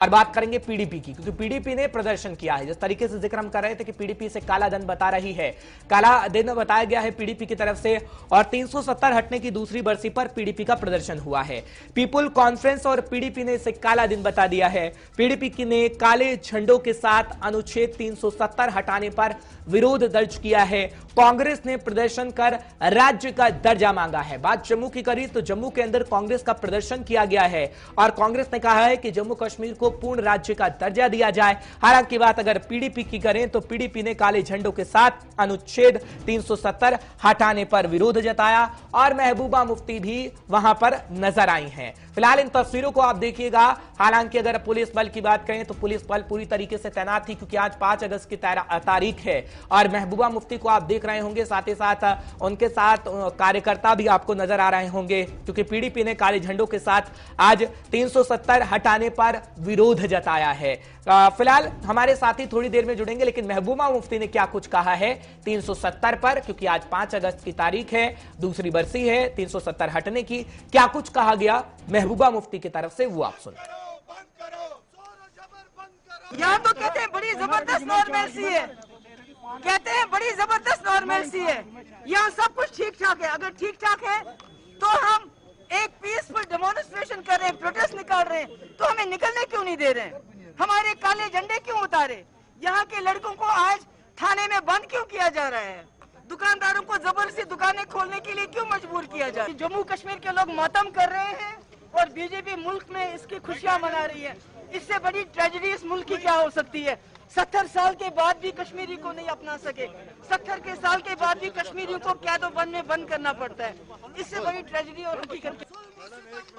और बात करेंगे पीडीपी की, क्योंकि पीडीपी ने प्रदर्शन किया है। जिस तरीके से जिक्र हम कर रहे थे कि पीडीपी से काला दिन बता रही है, काला दिन बताया गया है पीडीपी की तरफ से, और 370 हटने की दूसरी बरसी पर पीडीपी का प्रदर्शन हुआ है। पीपुल कॉन्फ्रेंस और पीडीपी ने इसे काला दिन बता दिया है। पीडीपी ने काले झंडों के साथ अनुच्छेद 370 हटाने पर विरोध दर्ज किया है। कांग्रेस ने प्रदर्शन कर राज्य का दर्जा मांगा है। बात जम्मू की करी तो जम्मू के अंदर कांग्रेस का प्रदर्शन किया गया है और कांग्रेस ने कहा है कि जम्मू कश्मीर को पूर्ण राज्य का दर्जा दिया जाए। हालांकि बात अगर पीडीपी की करें तो पीडीपी ने काले झंडों के साथ अनुच्छेद 370 हटाने पर विरोध जताया और महबूबा मुफ्ती भी वहां पर नजर आई हैं। फिलहाल इन तस्वीरों को आप देखिएगा। हालांकि अगर पुलिस बल की बात करें तो पुलिस बल पूरी तरीके से तैनात थी, क्योंकि आज 5 अगस्त की तारीख है और महबूबा मुफ्ती को आप देख रहे होंगे, साथ ही साथ उनके साथ कार्यकर्ता भी आपको नजर आ रहे होंगे, क्योंकि पीडीपी ने काले झंडों के साथ आज 370 हटाने पर विरोध जताया है। फिलहाल हमारे साथी थोड़ी देर में जुड़ेंगे, लेकिन महबूबा मुफ्ती ने क्या कुछ कहा है 370 पर, क्योंकि आज 5 अगस्त की तारीख है, दूसरी बरसी है 370 हटने की। क्या कुछ कहा गया महबूबा मुफ्ती की तरफ से, वो आप सुनिए। यहाँ तो कहते हैं बड़ी जबरदस्त नॉर्मलसी है, कहते हैं बड़ी जबरदस्त नॉर्मलसी है, यहाँ सब कुछ ठीक ठाक है। अगर ठीक ठाक है तो हम एक पीसफुल डेमोन्स्ट्रेशन कर रहे हैं, प्रोटेस्ट निकाल रहे हैं, तो हमें निकलने क्यों नहीं दे रहे हैं? हमारे काले झंडे क्यों उतारे? यहाँ के लड़कों को आज थाने में बंद क्यों किया जा रहा है? दुकानदारों को जबरदस्ती दुकानें खोलने के लिए क्यों मजबूर किया जा रहा है? जम्मू कश्मीर के लोग मातम कर रहे हैं और बीजेपी मुल्क में इसकी खुशियां मना रही है। इससे बड़ी ट्रेजेडी इस मुल्क की क्या हो सकती है? 70 साल के बाद भी कश्मीरी को नहीं अपना सके, 70 के साल के बाद भी कश्मीरियों को क्या तो वन में बंद करना पड़ता है। इससे बड़ी ट्रेजेडी और हकीकत।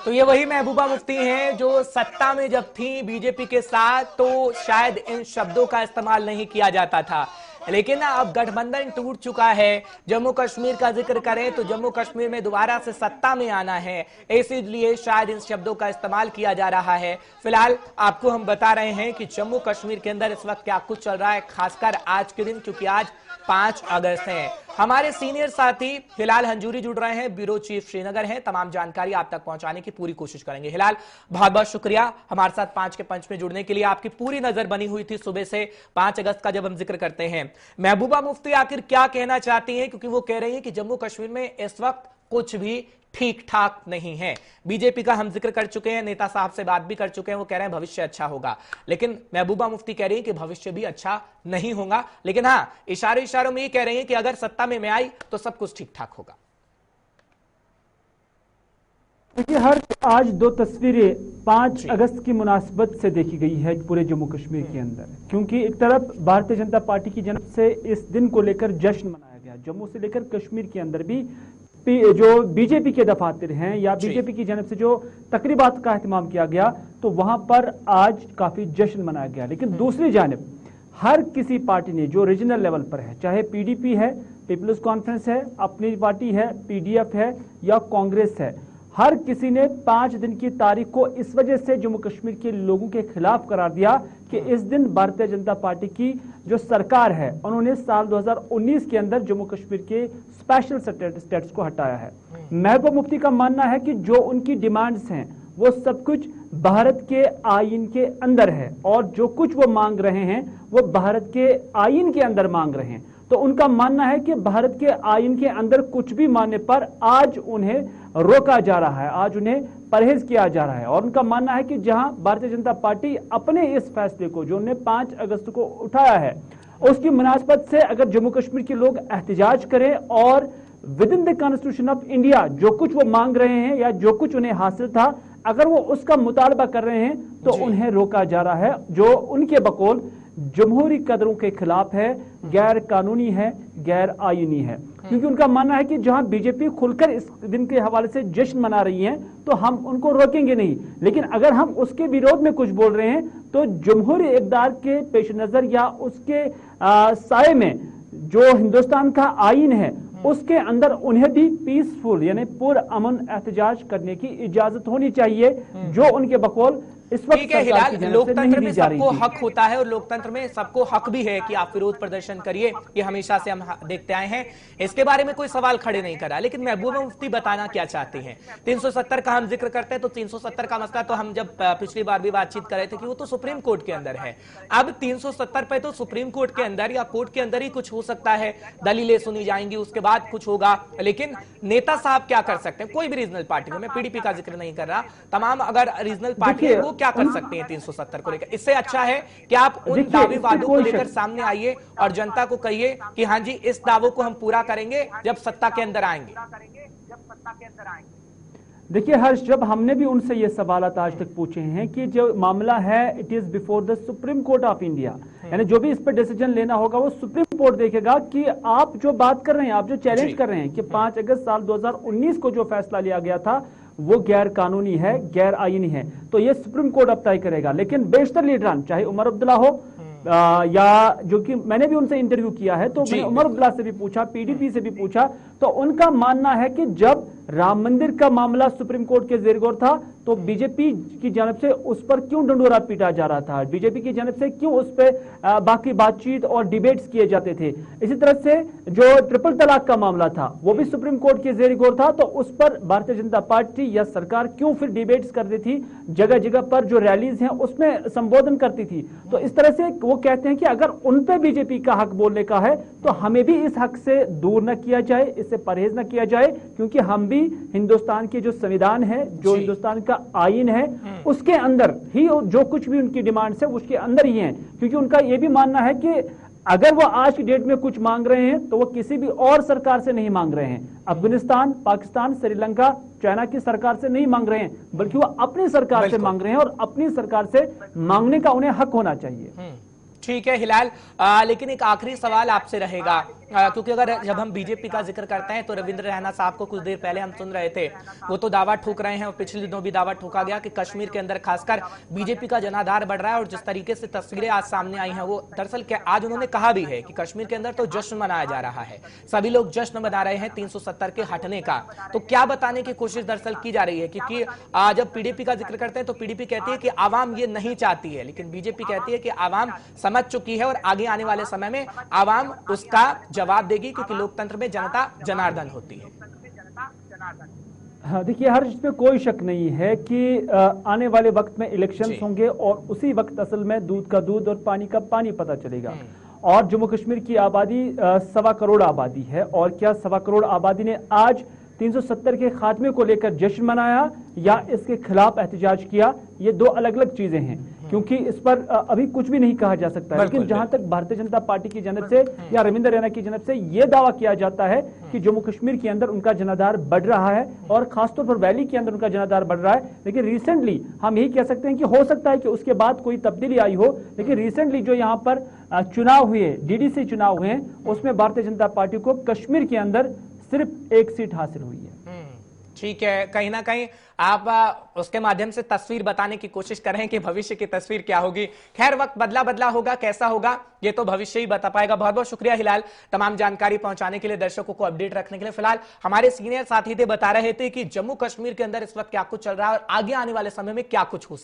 तो ये वही महबूबा मुफ्ती हैं जो सत्ता में जब थी बीजेपी के साथ तो शायद इन शब्दों का इस्तेमाल नहीं किया जाता था, लेकिन अब गठबंधन टूट चुका है। जम्मू कश्मीर का जिक्र करें तो जम्मू कश्मीर में दोबारा से सत्ता में आना है, इसलिए शायद इन शब्दों का इस्तेमाल किया जा रहा है। फिलहाल आपको हम बता रहे हैं कि जम्मू कश्मीर के अंदर इस वक्त क्या कुछ चल रहा है, खासकर आज के दिन, क्योंकि आज 5 अगस्त है। हमारे सीनियर साथी हिलाल हंजूरी जुड़ रहे हैं, ब्यूरो चीफ श्रीनगर हैं। तमाम जानकारी आप तक पहुंचाने की पूरी कोशिश करेंगे। हिलाल, बहुत बहुत शुक्रिया हमारे साथ 5 के पंच में जुड़ने के लिए। आपकी पूरी नजर बनी हुई थी सुबह से 5 अगस्त का जब हम जिक्र करते हैं। महबूबा मुफ्ती आखिर क्या कहना चाहती हैं, क्योंकि वो कह रही हैं कि जम्मू कश्मीर में इस वक्त कुछ भी ठीक ठाक नहीं है। बीजेपी का हम जिक्र कर चुके हैं, नेता साहब से बात भी कर चुके हैं, वो कह रहे हैं भविष्य अच्छा होगा, लेकिन महबूबा मुफ्ती कह रही हैं कि भविष्य भी अच्छा नहीं होगा। लेकिन हाँ, इशारों में ये कह रही हैं कि अगर सत्ता में मैं आई तो सब कुछ ठीक ठाक होगा। देखिए, आज 2 तस्वीरें 5 अगस्त की मुनासिबत से देखी गई है पूरे जम्मू कश्मीर के अंदर, क्योंकि एक तरफ भारतीय जनता पार्टी की जानब से इस दिन को लेकर जश्न मनाया गया। जम्मू से लेकर कश्मीर के अंदर भी जो बीजेपी के दफातर हैं या बीजेपी की जानब से जो तकरीबात का एहतमाम किया गया, तो वहां पर आज काफी जश्न मनाया गया। लेकिन दूसरी जानब हर किसी पार्टी ने जो रीजनल लेवल पर है, चाहे पीडीपी है, पीपल्स कॉन्फ्रेंस है, अपनी पार्टी है, पीडीएफ है या कांग्रेस है, हर किसी ने 5 दिन की तारीख को इस वजह से जम्मू कश्मीर के लोगों के खिलाफ करार दिया कि इस दिन भारतीय जनता पार्टी की जो सरकार है उन्होंने साल 2019 के अंदर जम्मू कश्मीर के स्पेशल स्टेटस को हटाया है। महबूबा मुफ्ती का मानना है कि जो उनकी डिमांड्स हैं वो सब कुछ भारत के आईन के अंदर है और जो कुछ वो मांग रहे हैं वो भारत के आईन के अंदर मांग रहे हैं। तो उनका मानना है कि भारत के आईन के अंदर कुछ भी मानने पर आज उन्हें रोका जा रहा है, आज उन्हें परहेज किया जा रहा है। और उनका मानना है कि जहां भारतीय जनता पार्टी अपने इस फैसले को जो उन्हें 5 अगस्त को उठाया है उसकी मुनासबत से अगर जम्मू कश्मीर के लोग एहतजाज करें और with in the constitution of India जो कुछ वो मांग रहे हैं या जो कुछ उन्हें हासिल था, अगर वो उसका मुतालबा कर रहे हैं तो उन्हें रोका जा रहा है, जो उनके बकौल जमहूरी कदरों के खिलाफ है, गैर कानूनी है, गैर आईनी है। क्योंकि उनका मानना है कि जहां बीजेपी खुलकर इस दिन के हवाले से जश्न मना रही है तो हम उनको रोकेंगे नहीं, लेकिन अगर हम उसके विरोध में कुछ बोल रहे हैं तो जमहूरी इक़्तिदार के पेश नजर या उसके साए में जो हिंदुस्तान का आईन है उसके अंदर उन्हें भी पीसफुल यानी पुरअमन एहतजाज करने की इजाजत होनी चाहिए, जो उनके बकौल इस वक्त ठीक है सरकार हिलाल, की जानब से लोकतंत्र नहीं में दी जा रही सबको थी। हक होता है और लोकतंत्र में सबको हक भी है कि आप विरोध प्रदर्शन करिए, ये हमेशा से हम देखते आए हैं, इसके बारे में कोई सवाल खड़े नहीं करा। लेकिन महबूबा मुफ्ती बताना क्या चाहते हैं? 370 का हम जिक्र करते हैं तो 370 का मसला तो हम जब पिछली बार भी बातचीत कर रहे थे कि वो तो सुप्रीम कोर्ट के अंदर है। अब 370 पे तो सुप्रीम कोर्ट के अंदर या कोर्ट के अंदर ही कुछ हो सकता है, दलीलें सुनी जाएंगी, उसके बाद कुछ होगा। लेकिन नेता साहब क्या कर सकते हैं? कोई भी रीजनल पार्टी, मैं पीडीपी का जिक्र नहीं कर रहा, तमाम अगर रीजनल पार्टी है वो क्या कर सकते हैं 370 को लेकर? इससे अच्छा है कि आप उन दावे वादों को लेकर सामने आइए और जनता को कहिए कि हाँ जी इस दावों को हम पूरा करेंगे जब सत्ता के अंदर आएंगे। देखिए हर्ष, जब हमने भी उनसे ये सवाल आज तक पूछे हैं कि जो मामला है it is before the supreme court of India, यानी जो भी इस पर डिसीजन लेना होगा वो सुप्रीम कोर्ट देखेगा कि आप जो बात कर रहे हैं, आप जो चैलेंज कर रहे हैं कि 5 अगस्त साल 2019 को जो फैसला लिया गया था वो गैर कानूनी है, गैर आईनी है, तो ये सुप्रीम कोर्ट अब तय करेगा। लेकिन बेशतर लीडरान, चाहे उमर अब्दुल्ला हो या जो कि मैंने भी उनसे इंटरव्यू किया है, तो मैंने उमर अब्दुल्ला से भी पूछा, पीडीपी से भी पूछा, तो उनका मानना है कि जब राम मंदिर का मामला सुप्रीम कोर्ट के जेर गौर था तो बीजेपी की जानब से उस पर क्यों डंडोरा पीटा जा रहा था, बीजेपी की जानब से क्यों उस पर बाकी बातचीत और डिबेट्स किए जाते थे। इसी तरह से जो ट्रिपल तलाक का मामला था वो भी सुप्रीम कोर्ट के जेर गौर था, तो उस पर भारतीय जनता पार्टी या सरकार क्यों फिर डिबेट्स करती थी, जगह जगह पर जो रैलीज हैं उसमें संबोधन करती थी। तो इस तरह से वो कहते हैं कि अगर उन पे बीजेपी का हक बोलने का है तो हमें भी इस हक से दूर न किया जाए, इससे परहेज न किया जाए, क्योंकि हम भी हिंदुस्तान के जो संविधान है, जो हिंदुस्तान का आईन है, उसके अंदर ही जो कुछ भी उनकी डिमांड्स है उसके अंदर ही है। क्योंकि उनका यह भी मानना है कि अगर वो आज की डेट में कुछ मांग रहे हैं तो वो किसी भी और सरकार से नहीं मांग रहे हैं, अफगानिस्तान, पाकिस्तान, श्रीलंका, चाइना की सरकार से नहीं मांग रहे हैं, बल्कि वो अपनी सरकार से मांग रहे हैं और अपनी सरकार से मांगने का उन्हें हक होना चाहिए। ठीक है हिलाल, लेकिन एक आखिरी सवाल आपसे रहेगा, क्योंकि अगर जब हम बीजेपी का जिक्र करते हैं तो रविंद्र रैना साहब को कुछ देर पहले हम सुन रहे थे, वो तो दावा ठोक रहे हैं और पिछले दिनों भी दावा ठोका गया कि कश्मीर के अंदर खासकर बीजेपी का जनाधार बढ़ रहा है। और जिस तरीके से तस्वीरें आज सामने आई हैं वो दरअसल क्या आज उन्होंने कहा भी है कि कश्मीर के अंदर तो जश्न मनाया जा रहा है, सभी लोग जश्न मना रहे हैं 370 के हटने का। तो क्या बताने की कोशिश दरअसल की जा रही है? क्योंकि जब पीडीपी का जिक्र करते हैं तो पीडीपी कहती है कि आवाम ये नहीं चाहती है, लेकिन बीजेपी कहती है कि आवाम समझ चुकी है और आगे आने वाले समय में आवाम उसका जवाब देगी, क्योंकि लोकतंत्र में जनता जनार्दन होती है। हाँ देखिए हर इसमें कोई शक नहीं है कि आने वाले वक्त में इलेक्शंस होंगे और उसी वक्त असल में दूध का दूध और पानी का पानी पता चलेगा। और जम्मू कश्मीर की आबादी 1.25 करोड़ आबादी है, और क्या 1.25 करोड़ आबादी ने आज 370 के खात्मे को लेकर जश्न मनाया या इसके खिलाफ एहतजाज किया? ये दो अलग अलग चीजें हैं, क्योंकि इस पर अभी कुछ भी नहीं कहा जा सकता है। लेकिन जहां तक भारतीय जनता पार्टी की जानब से या रविंद्र रैना की जानब से यह दावा किया जाता है कि जम्मू कश्मीर के अंदर उनका जनाधार बढ़ रहा है और खासतौर पर वैली के अंदर उनका जनाधार बढ़ रहा है। लेकिन रिसेंटली हम यही कह सकते हैं कि हो सकता है कि उसके बाद कोई तब्दीली आई हो, लेकिन रिसेंटली जो यहाँ पर चुनाव हुए, डीडीसी चुनाव हुए, उसमें भारतीय जनता पार्टी को कश्मीर के अंदर सिर्फ 1 सीट हासिल हुई है। ठीक है, कहीं ना कहीं आप उसके माध्यम से तस्वीर बताने की कोशिश कर रहे हैं कि भविष्य की तस्वीर क्या होगी। खैर वक्त बदला होगा, कैसा होगा ये तो भविष्य ही बता पाएगा। बहुत बहुत शुक्रिया हिलाल, तमाम जानकारी पहुंचाने के लिए, दर्शकों को अपडेट रखने के लिए। फिलहाल हमारे सीनियर साथी थे, बता रहे थे कि जम्मू कश्मीर के अंदर इस वक्त क्या कुछ चल रहा है और आगे आने वाले समय में क्या कुछ हो सकता है।